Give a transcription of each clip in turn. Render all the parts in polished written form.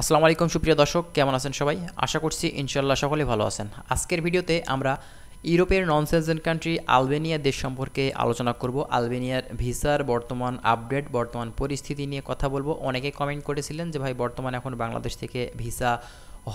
আসসালামু আলাইকুম সুপ্রিয় দর্শক, কেমন আছেন সবাই? আশা করছি ইনশাআল্লাহ সকলেই ভালো আছেন। আজকের ভিডিওতে আমরা ইউরোপের নন সেনজেন কান্ট্রি আলবেনিয়া দেশ সম্পর্কে আলোচনা করব। আলবেনিয়ার ভিসার বর্তমান আপডেট, বর্তমান পরিস্থিতি নিয়ে কথা বলবো। অনেকে কমেন্ট করেছিলেন যে ভাই বর্তমানে এখন বাংলাদেশ থেকে ভিসা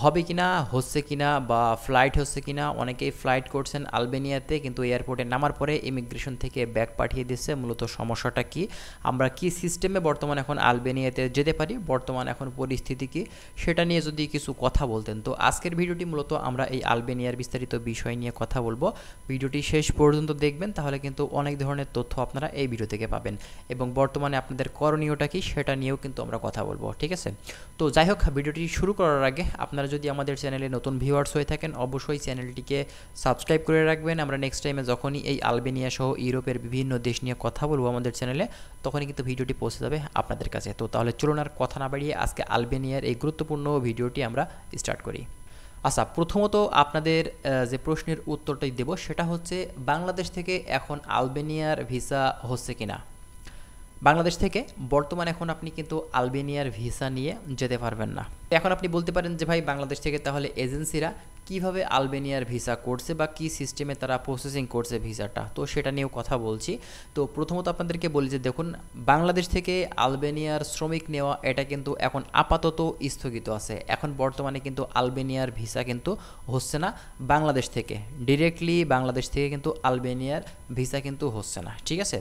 হবে কিনা, হচ্ছে কিনা বা ফ্লাইট হচ্ছে কিনা। অনেকেই ফ্লাইট করছেন আলবেনিয়াতে, কিন্তু এয়ারপোর্টে নামার পরে ইমিগ্রেশন থেকে ব্যাক পাঠিয়ে দিচ্ছে। মূলত সমস্যাটা কি, আমরা কি সিস্টেমে বর্তমানে এখন আলবেনিয়াতে যেতে পারি, বর্তমান এখন পরিস্থিতি কি, সেটা নিয়ে যদি কিছু কথা বলতেন। তো আজকের ভিডিওটি মূলত আমরা এই আলবেনিয়ার বিস্তারিত বিষয় নিয়ে কথা বলবো। ভিডিওটি শেষ পর্যন্ত দেখবেন, তাহলে কিন্তু অনেক ধরনের তথ্য আপনারা এই ভিডিও থেকে পাবেন এবং বর্তমানে আপনাদের করণীয়টা কি সেটা নিয়েও কিন্তু আমরা কথা বলবো, ঠিক আছে? তো যাই হোক, ভিডিওটি শুরু করার আগে আপনারা যদি আমাদের চ্যানেলে নতুন ভিউয়ার্স হয়ে থাকেন, অবশ্যই চ্যানেলটিকে সাবস্ক্রাইব করে রাখবেন। আমরা নেক্সট টাইমে যখনই এই আলবেনিয়া সহ ইউরোপের বিভিন্ন দেশ নিয়ে কথা বলবো আমাদের চ্যানেলে, তখনই কিন্তু ভিডিওটি পৌঁছে যাবে আপনাদের কাছে। তো তাহলে চলুন আর কথা না বাড়িয়ে আজকে আলবেনিয়ার এই গুরুত্বপূর্ণ ভিডিওটি আমরা স্টার্ট করি। আচ্ছা, প্রথমত আপনাদের যে প্রশ্নের উত্তরটাই দেব সেটা হচ্ছে, বাংলাদেশ থেকে এখন আলবেনিয়ার ভিসা হচ্ছে কিনা। বাংলাদেশ থেকে বর্তমানে এখন আপনি কিন্তু আলবেনিয়ার ভিসা নিয়ে যেতে পারবেন না। এখন আপনি বলতে পারেন যে ভাই বাংলাদেশ থেকে তাহলে এজেন্সিরা কিভাবে আলবেনিয়ার ভিসা করছে বা কি সিস্টেমে তারা প্রসেসিং করছে ভিসাটা, তো সেটা নিয়েও কথা বলছি। তো প্রথমত আপনাদেরকে বলি যে দেখুন, বাংলাদেশ থেকে আলবেনিয়ার শ্রমিক নেওয়া এটা কিন্তু এখন আপাতত স্থগিত আছে। এখন বর্তমানে কিন্তু আলবেনিয়ার ভিসা কিন্তু হচ্ছে না বাংলাদেশ থেকে, ডিরেক্টলি বাংলাদেশ থেকে কিন্তু আলবেনিয়ার ভিসা কিন্তু হচ্ছে না, ঠিক আছে?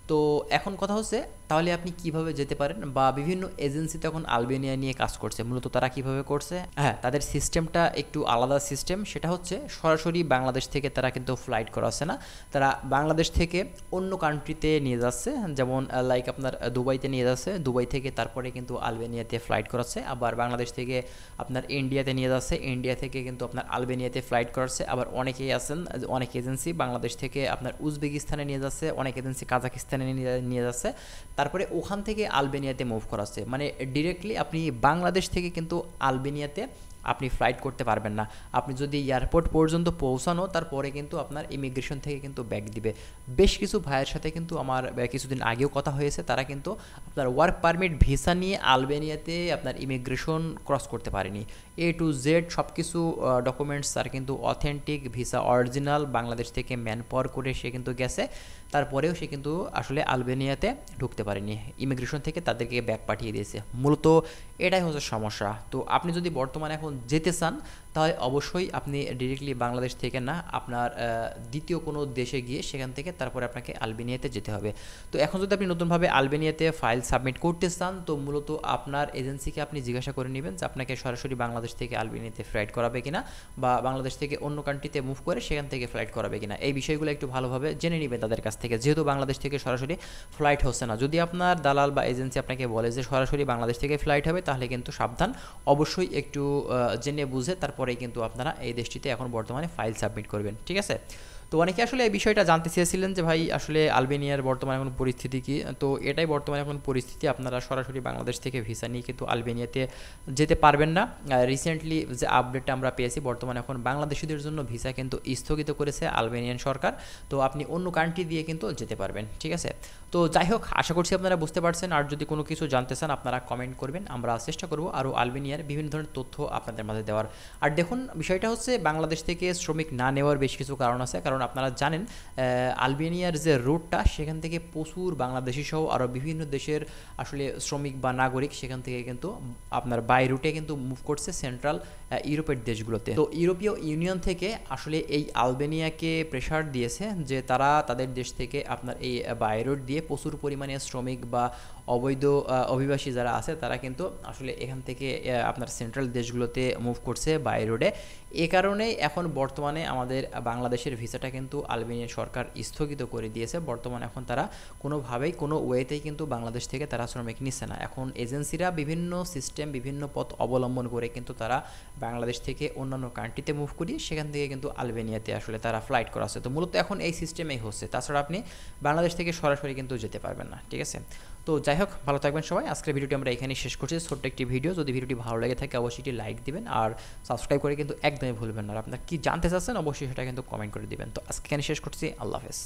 তো এখন কথা হচ্ছে, তাহলে আপনি কিভাবে যেতে পারেন, বা বিভিন্ন এজেন্সি তখন আলবেনিয়া নিয়ে কাজ করছে, মূলত তারা কিভাবে করছে। হ্যাঁ, তাদের সিস্টেমটা একটু আলাদা সিস্টেম। সেটা হচ্ছে সরাসরি বাংলাদেশ থেকে তারা কিন্তু ফ্লাইট করাচ্ছে না, তারা বাংলাদেশ থেকে অন্য কান্ট্রিতে নিয়ে যাচ্ছে। যেমন লাইক আপনার দুবাইতে নিয়ে যাচ্ছে, দুবাই থেকে তারপরে কিন্তু আলবেনিয়াতে ফ্লাইট করাচ্ছে। আবার বাংলাদেশ থেকে আপনার ইন্ডিয়াতে নিয়ে যাচ্ছে, ইন্ডিয়া থেকে কিন্তু আপনার আলবেনিয়াতে ফ্লাইট করাচ্ছে। আবার অনেকেই আছেন, অনেক এজেন্সি বাংলাদেশ থেকে আপনার উজবেকিস্তানে নিয়ে যাচ্ছে, অনেক এজেন্সি কাজাকিস্তানে নিয়ে যাচ্ছে, তারপরে ওখান থেকে আলবেনিয়াতে মুভ করাচ্ছে। মানে ডিরেক্টলি আপনি বাংলাদেশ থেকে কিন্তু আলবেনিয়াতে আপনি ফ্লাইট করতে পারবেন না। আপনি যদি এয়ারপোর্ট পর্যন্ত পৌঁছানো, তারপরে কিন্তু আপনার ইমিগ্রেশন থেকে কিন্তু ব্যাক দিবে। বেশ কিছু ভাইয়ের সাথে কিন্তু আমার কিছুদিন আগেও কথা হয়েছে, তারা কিন্তু আপনার ওয়ার্ক পারমিট ভিসা নিয়ে আলবেনিয়াতে আপনার ইমিগ্রেশন ক্রস করতে পারেনি। এ টু জেড সব কিছু ডকুমেন্টস তার কিন্তু অথেন্টিক, ভিসা অরিজিনাল, বাংলাদেশ থেকে ম্যান পাওয়ার করে সে কিন্তু গেছে, তারপরেও সে কিন্তু আসলে আলবেনিয়াতে ঢুকতে পারেনি, ইমিগ্রেশন থেকে তাদেরকে ব্যাক পাঠিয়ে দিয়েছে। মূলত এটাই হচ্ছে সমস্যা। তো আপনি যদি বর্তমানে এখন যেতে চান, তাহলে অবশ্যই আপনি ডিরেক্টলি বাংলাদেশ থেকে না, আপনার দ্বিতীয় কোনো দেশে গিয়ে সেখান থেকে তারপরে আপনাকে আলবেনিয়াতে যেতে হবে। তো এখন যদি আপনি নতুনভাবে আলবেনিয়াতে ফাইল সাবমিট করতে চান, তো মূলত আপনার এজেন্সিকে আপনি জিজ্ঞাসা করে নেবেন যে আপনাকে সরাসরি বাংলাদেশ থেকে আলবেনিয়াতে ফ্লাইট করাবে কিনা, বা বাংলাদেশ থেকে অন্য কান্ট্রিতে মুভ করে সেখান থেকে ফ্লাইট করাবে কিনা। এই বিষয়গুলো একটু ভালোভাবে জেনে নেবেন তাদের কাছ থেকে, যেহেতু বাংলাদেশ থেকে সরাসরি ফ্লাইট হচ্ছে না। যদি আপনার দালাল বা এজেন্সি আপনাকে বলে যে সরাসরি বাংলাদেশ থেকে ফ্লাইট হবে, তাহলে কিন্তু সাবধান, অবশ্যই একটু জেনে বুঝে তারপরেই কিন্তু আপনারা এই দেশটিতে এখন বর্তমানে ফাইল সাবমিট করবেন, ঠিক আছে? তো অনেকে আসলে এই বিষয়টা জানতে চেয়েছিলেন যে ভাই আসলে আলবেনিয়ার বর্তমানে এখন পরিস্থিতি কি। তো এটাই বর্তমানে এখন পরিস্থিতি, আপনারা সরাসরি বাংলাদেশ থেকে ভিসা নিয়ে কিন্তু আলবেনিয়াতে যেতে পারবেন না। রিসেন্টলি যে আপডেটটা আমরা পেয়েছি, বর্তমানে এখন বাংলাদেশিদের জন্য ভিসা কিন্তু স্থগিত করেছে আলবেনিয়ান সরকার। তো আপনি অন্য কান্ট্রি দিয়ে কিন্তু যেতে পারবেন, ঠিক আছে? তো যাই হোক, আশা করছি আপনারা বুঝতে পারছেন। আর যদি কোনো কিছু জানতে চান আপনারা কমেন্ট করবেন, আমরা চেষ্টা করব আরও আলবেনিয়ার বিভিন্ন ধরনের তথ্য আপনাদের মাঝে দেওয়ার। আর দেখুন, বিষয়টা হচ্ছে বাংলাদেশ থেকে শ্রমিক না নেওয়ার বেশ কিছু কারণ আছে। কারণ আপনারা জানেন আলবেনিয়ার যে রুটটা, সেখান থেকে প্রচুর বাংলাদেশি সহ আরও বিভিন্ন দেশের আসলে শ্রমিক বা নাগরিক সেখান থেকে কিন্তু আপনার বাই রুটে কিন্তু মুভ করছে সেন্ট্রাল ইউরোপের দেশগুলোতে। তো ইউরোপীয় ইউনিয়ন থেকে আসলে এই আলবেনিয়াকে প্রেশার দিয়েছে যে তারা তাদের দেশ থেকে আপনার এই বাই রুট দিয়ে প্রচুর পরিমাণে শ্রমিক বা অবৈধ অভিবাসী যারা আছে তারা কিন্তু আসলে এখান থেকে আপনার সেন্ট্রাল দেশগুলোতে মুভ করছে বাই রোডে। এ কারণেই এখন বর্তমানে আমাদের বাংলাদেশের ভিসাটা কিন্তু আলবেনিয়ার সরকার স্থগিত করে দিয়েছে। বর্তমানে এখন তারা কোনোভাবেই কোনো ওয়েতেই কিন্তু বাংলাদেশ থেকে তারা শ্রমিক নিচ্ছে না। এখন এজেন্সিরা বিভিন্ন সিস্টেম, বিভিন্ন পথ অবলম্বন করে কিন্তু তারা বাংলাদেশ থেকে অন্যান্য কান্ট্রিতে মুভ করিয়ে সেখান থেকে কিন্তু আলবেনিয়াতে আসলে তারা ফ্লাইট করাচ্ছে। তো মূলত এখন এই সিস্টেমেই হচ্ছে, তাছাড়া আপনি বাংলাদেশ থেকে সরাসরি কিন্তু যেতে পারবেন না, ঠিক আছে? তো যাই হোক, ভালো থাকবেন সবাই। আজকের ভিডিওটি আমরা এখানেই শেষ করছি, ছোট্ট একটি ভিডিও। যদি ভিডিওটি ভালো লেগে থাকে অবশ্যই একটি লাইক দিবেন, আর সাবস্ক্রাইব করে কিন্তু একদমই ভুলবেন না। আর আপনারা কি জানতে চাচ্ছেন অবশ্যই সেটা কিন্তু কমেন্ট করে দিবেন। তো আজকে এখানে শেষ করছি, আল্লাহ হাফেজ।